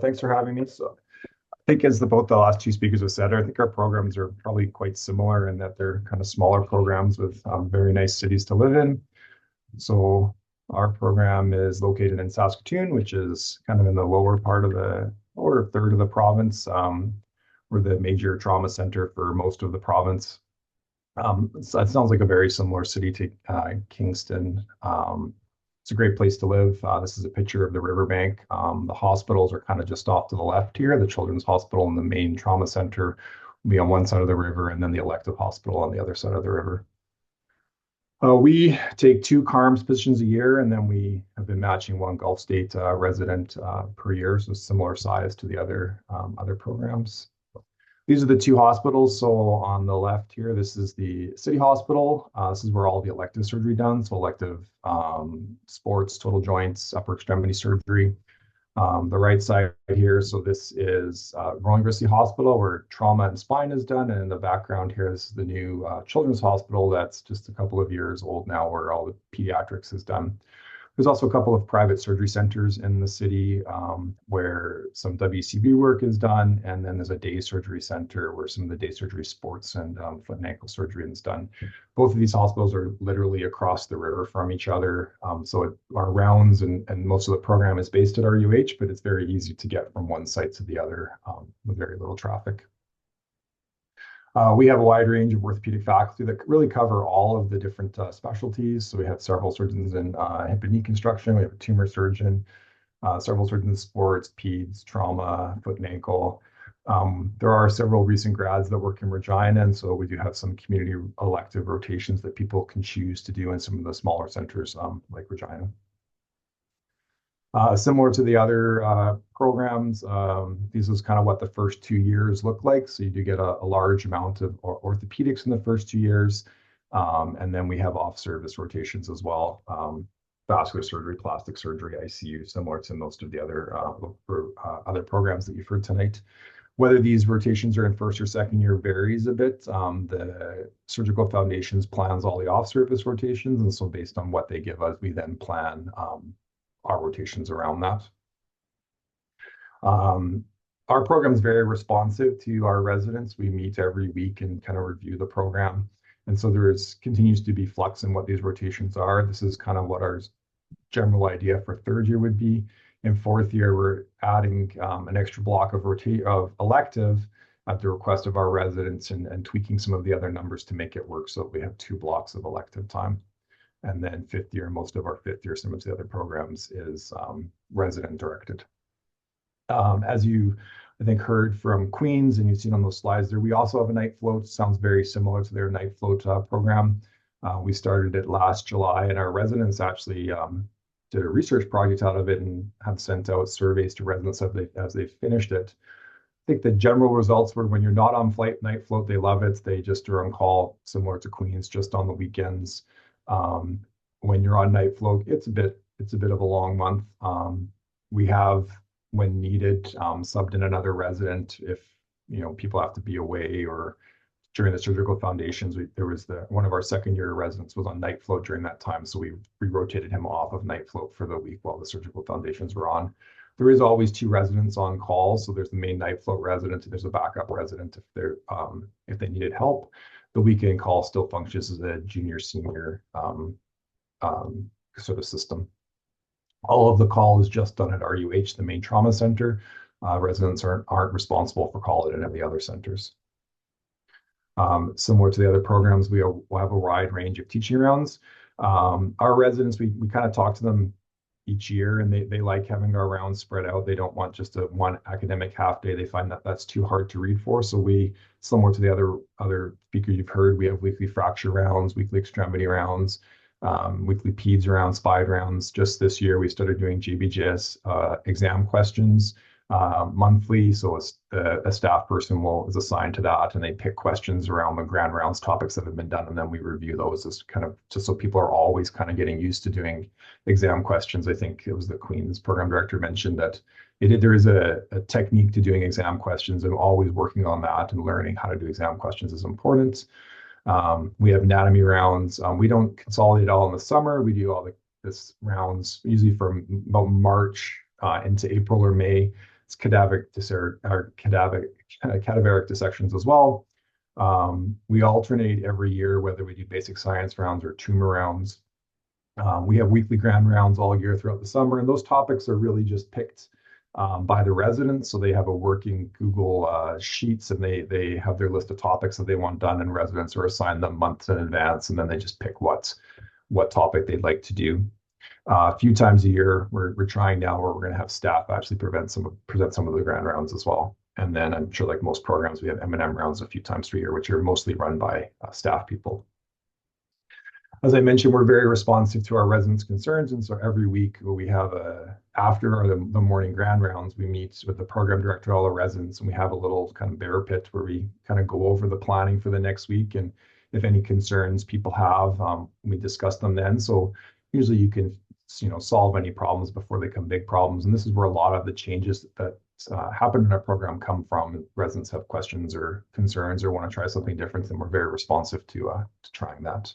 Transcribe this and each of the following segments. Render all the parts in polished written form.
Thanks for having me. So I think as both the last two speakers have said, I think our programs are probably quite similar in that they're kind of smaller programs with very nice cities to live in. So our program is located in Saskatoon, which is kind of in the lower part of the lower third of the province. We're the major trauma center for most of the province. So it sounds like a very similar city to Kingston. It's a great place to live. This is a picture of the riverbank. The hospitals are kind of just off to the left here. The Children's Hospital and the main trauma center will be on one side of the river, and then the elective hospital on the other side of the river. We take 2 CARMS positions a year, and then we have been matching 1 Gulf State resident per year, so similar size to the other programs. These are the 2 hospitals. So on the left here, this is the city hospital. This is where all the elective surgery done. So elective sports, total joints, upper extremity surgery. The right side here, so this is Royal University Hospital where trauma and spine is done. And in the background here, this is the new Children's Hospital that's just a couple of years old now where all the pediatrics is done. There's also a couple of private surgery centers in the city where some WCB work is done. And then there's a day surgery center where some of the day surgery sports and foot and ankle surgery is done. Both of these hospitals are literally across the river from each other. Our rounds and most of the program is based at RUH, but it's very easy to get from one site to the other with very little traffic. We have a wide range of orthopedic faculty that really cover all of the different specialties. So we have several surgeons in hip and knee construction. We have a tumor surgeon, several surgeons in sports, peds, trauma, foot and ankle. There are several recent grads that work in Regina, and so we do have some community elective rotations that people can choose to do in some of the smaller centers like Regina. Similar to the other programs, this is kind of what the first 2 years look like. So you do get a large amount of orthopedics in the first 2 years. And then we have off-service rotations as well. Vascular surgery, plastic surgery, ICU, similar to most of the other programs that you've heard tonight. Whether these rotations are in first or second year varies a bit. The Surgical Foundations plans all the off-service rotations. And so based on what they give us, we then plan our rotations around that. Our program is very responsive to our residents. We meet every week and kind of review the program. And so continues to be flux in what these rotations are. This is kind of what our general idea for 3rd year would be. In 4th year, we're adding an extra block of elective at the request of our residents and tweaking some of the other numbers to make it work so that we have 2 blocks of elective time. And then 5th year, most of our 5th year, some of the other programs is resident directed. As you, I think, heard from Queens and you've seen on those slides there, we also have a night float. Sounds very similar to their night float program. We started it last July, and our residents actually did a research project out of it and have sent out surveys to residents as they finished it. I think the general results were when you're not on flight night float, they love it. They just are on call, similar to Queens, just on the weekends. When you're on night float, it's a bit of a long month. We have, when needed, subbed in another resident if people have to be away, or during the Surgical Foundations, there was one of our 2nd year residents was on night float during that time, so we rotated him off of night float for the week while the Surgical Foundations were on. There is always 2 residents on call, so there's the main night float resident and there's a backup resident if they needed help. The weekend call still functions as a junior-senior sort of system. All of the call is just done at RUH, the main trauma center. Residents aren't responsible for call at any of the other centers. Similar to the other programs, we have a wide range of teaching rounds. Our residents, we kind of talk to them each year, and they like having our rounds spread out. They don't want just one academic half day. They find that that's too hard to read for. So we, similar to the other speakers you've heard, we have weekly fracture rounds, weekly extremity rounds, weekly peds rounds, spine rounds. Just this year, we started doing GBJS exam questions monthly. So a staff person is assigned to that, and they pick questions around the grand rounds topics that have been done, and then we review those as kind of just so people are always kind of getting used to doing exam questions. I think it was the Queen's program director mentioned that there is a technique to doing exam questions, and always working on that and learning how to do exam questions is important. We have anatomy rounds. We don't consolidate all in the summer. We do all this rounds usually from about March into April or May. it's cadaveric dissections as well. We alternate every year whether we do basic science rounds or tumor rounds. We have weekly grand rounds all year throughout the summer, and those topics are really just picked by the residents. So they have a working Google Sheets, and they have their list of topics that they want done, and residents are assigned them months in advance, and then they just pick what topic they'd like to do. A few times a year, we're trying now where we're going to have staff actually present some of the grand rounds as well. And then I'm sure, like most programs, we have M&M rounds a few times per year, which are mostly run by staff people. As I mentioned, we're very responsive to our residents' concerns, and so every week we have after the morning grand rounds, we meet with the program director, all the residents, and we have a little kind of bear pit where we kind of go over the planning for the next week, and if any concerns people have, we discuss them then. So usually you can solve any problems before they become big problems, and this is where a lot of the changes that happen in our program come from. Residents have questions or concerns or want to try something different, and we're very responsive to trying that.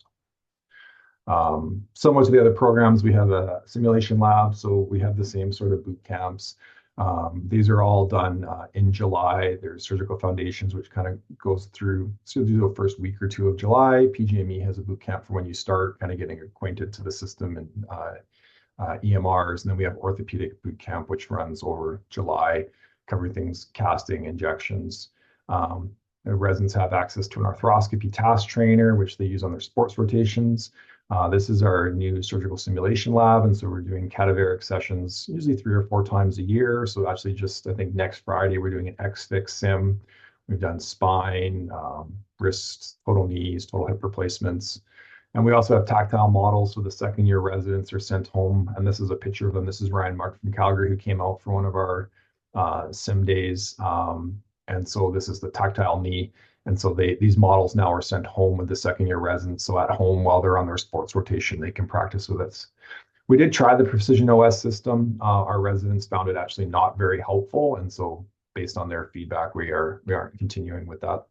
Similar to the other programs, we have a simulation lab, so we have the same sort of boot camps. These are all done in July. There's surgical foundations, which kind of goes through, so do the first week or two of July. PGME has a boot camp for when you start kind of getting acquainted to the system and EMRs. And then we have orthopedic boot camp, which runs over July, covering things, casting, injections. The residents have access to an arthroscopy task trainer, which they use on their sports rotations. This is our new surgical simulation lab, and so we're doing cadaveric sessions usually 3 or 4 times a year. So actually just, I think next Friday, we're doing an X-Fix sim. We've done spine, wrists, total knees, total hip replacements. And we also have tactile models, so the second-year residents are sent home, and this is a picture of them. This is Ryan Mark from Calgary, who came out for one of our sim days. And so this is the tactile knee. And so these models now are sent home with the second-year residents. So at home, while they're on their sports rotation, they can practice with us. We did try the Precision OS system. Our residents found it actually not very helpful. And so based on their feedback, we aren't continuing with that.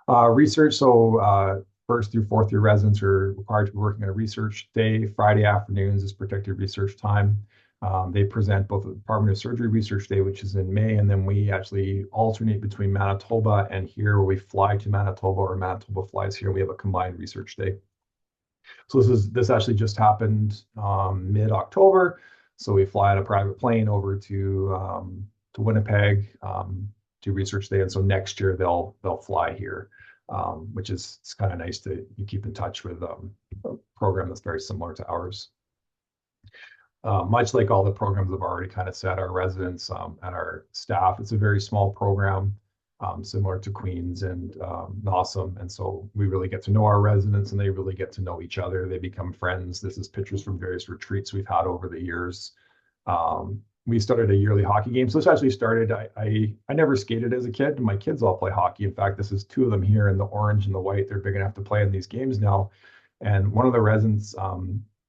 Research, so first through fourth year residents are required to be working on a research day. Friday afternoons is protected research time. They present both at the Department of Surgery Research Day, which is in May, and then we actually alternate between Manitoba and here, where we fly to Manitoba or Manitoba flies here. We have a combined research day. So this actually just happened mid-October. So we fly on a private plane over to Winnipeg to research day, and so next year they'll fly here, which is, it's kind of nice to keep in touch with a program that's very similar to ours. Much like all the programs I've already kind of said, our residents and our staff, it's a very small program, similar to Queens and Nawsum. And so we really get to know our residents, and they really get to know each other. They become friends. This is pictures from various retreats we've had over the years. We started a yearly hockey game. So this actually started, I never skated as a kid. My kids all play hockey. In fact, this is 2 of them here in the orange and the white. They're big enough to play in these games now. And one of the residents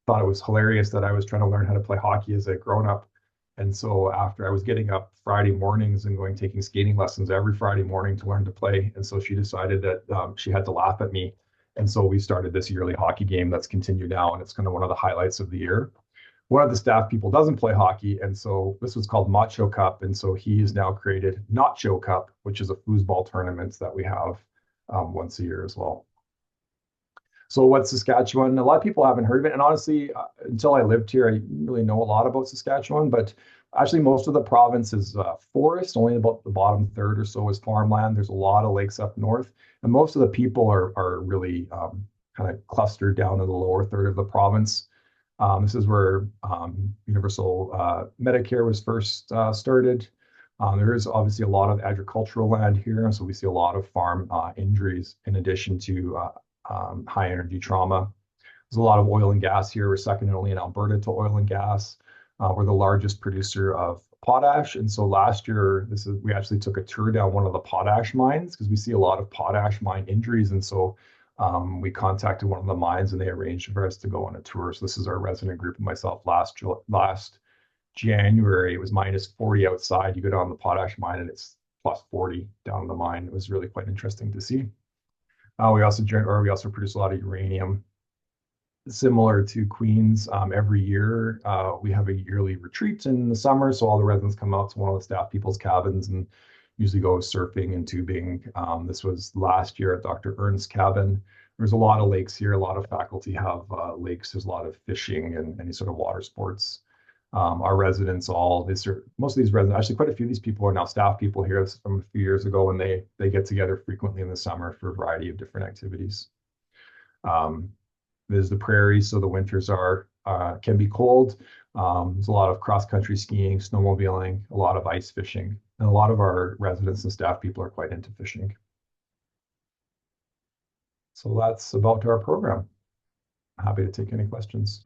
thought it was hilarious that I was trying to learn how to play hockey as a grown-up. And so after I was getting up Friday mornings and taking skating lessons every Friday morning to learn to play. And so she decided that she had to laugh at me. And so we started this yearly hockey game that's continued now, and it's kind of one of the highlights of the year. One of the staff people doesn't play hockey, and so this was called Macho Cup. And so he has now created Nacho Cup, which is a foosball tournament that we have once a year as well. So what's Saskatchewan? A lot of people haven't heard of it. And honestly, until I lived here, I didn't really know a lot about Saskatchewan. But actually, most of the province is forest. Only about the bottom third or so is farmland. There's a lot of lakes up north. And most of the people are really kind of clustered down in the lower third of the province. This is where universal Medicare was first started. There is obviously a lot of agricultural land here. So we see a lot of farm injuries in addition to high energy trauma. There's a lot of oil and gas here. We're second only in Alberta to oil and gas. We're the largest producer of potash. And so last year, we actually took a tour down one of the potash mines because we see a lot of potash mine injuries. And so we contacted one of the mines, and they arranged for us to go on a tour. So this is our resident group and myself last January. It was -40 outside. You go down the potash mine and it's +40 down the mine. It was really quite interesting to see. We also produce a lot of uranium. similar to Queens, every year we have a yearly retreat in the summer. So all the residents come out to one of the staff people's cabins and usually go surfing and tubing. This was last year at Dr. Ernst's cabin. There's a lot of lakes here. A lot of faculty have lakes. There's a lot of fishing and any sort of water sports. Our residents all, most of these residents, actually quite a few of these people are now staff people here. This is from a few years ago, and they get together frequently in the summer for a variety of different activities. There's the prairies, so the winters are can be cold. There's a lot of cross-country skiing, snowmobiling, a lot of ice fishing, and a lot of our residents and staff people are quite into fishing. So that's about our program. Happy to take any questions.